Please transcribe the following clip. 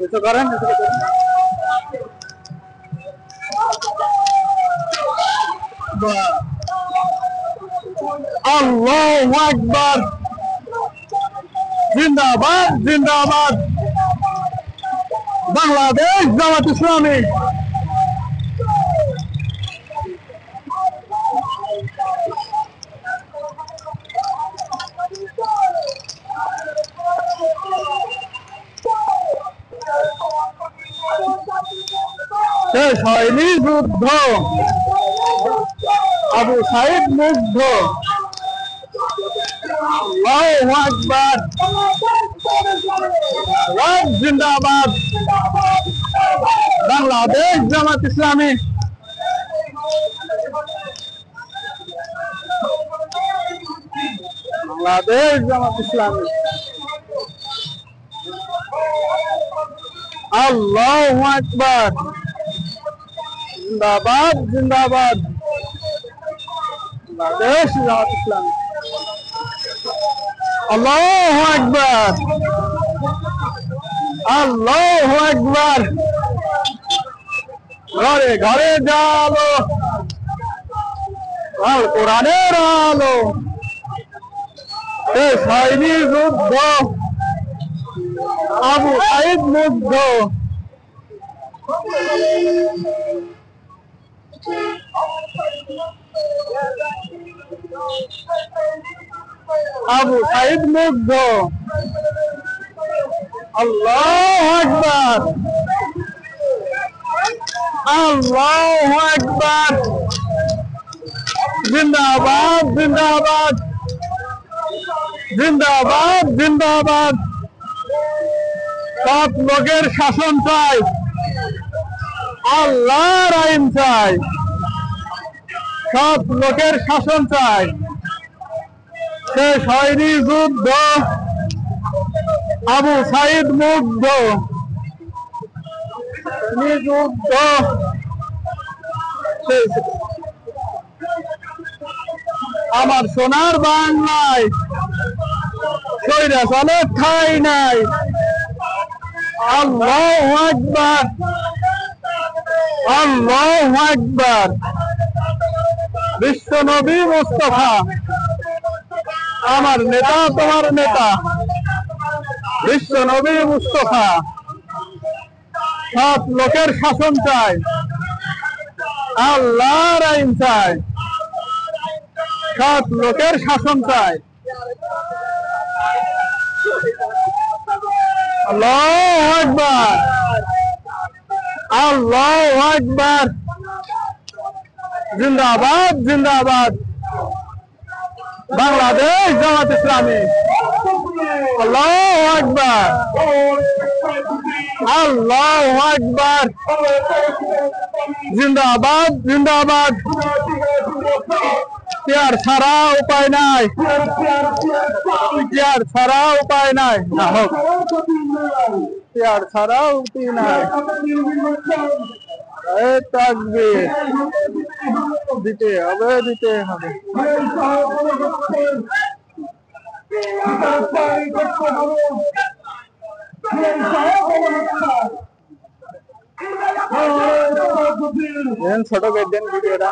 itu keren itu Allahu Akbar জিন্দাবাদ জিন্দাবাদ বাংলাদেশ জামাত ইসলামী শেষ হয়নি যুদ্ধ আবু সাইদ মুগ্ধ আল্লাহু আকবার জিন্দাবাদ বাংলাদেশ জামাত ইসলামী বাংলাদেশ জামাত ইসলামী আল্লাহু আকবার জিন্দাবাদ জিন্দাবাদ বাংলাদেশ জামাত ইসলামী আল্লাহু আকবার আল্লাহু আকবার ঘরে ঘরে জালো আল কোরআনের আলো শেষ হয়নি যুদ্ধ আবু সাইদ মুগ্ধ আবু সাইদ মুগ্ধ আল্লাহু আকবার আল্লাহু আকবার জিন্দাবাদ জিন্দাবাদ জিন্দাবাদ জিন্দাবাদ সৎ লোকের শাসন চাই আল্লাহর আইন চাই সৎ লোকের শাসন চাই শেষ হয়নি যুদ্ধ আবু সাইদ মুগ্ধ যুদ্ধ আমার সোনার বাংলায় স্বৈরাচারে ঠাঁই নাই আল্লাহু আকবার আল্লাহু আকবার বিশ্ব নবী মুস্তাফা আমার নেতা তোমার নেতা বিশ্ব নবী মুস্তাফা সৎ লোকের শাসন চাই আল্লাহর আইন চাই সৎ লোকের শাসন চাই আল্লাহু আকবার আল্লাহু আকবার জিন্দাবাদ জিন্দাবাদ বাংলাদেশ জামাত ইসলামী আল্লাহু আকবার আল্লাহু আকবার জিন্দাবাদ জিন্দাবাদ পেয়ার ছাড়া উপায় নাই পেয়ার ছাড়া উপায় নাই না হোক পেয়ার ছাড়া উপায় নাই তাকবীর দিতে হবে দিতে হবে ছোট বেদ ভিডিওটা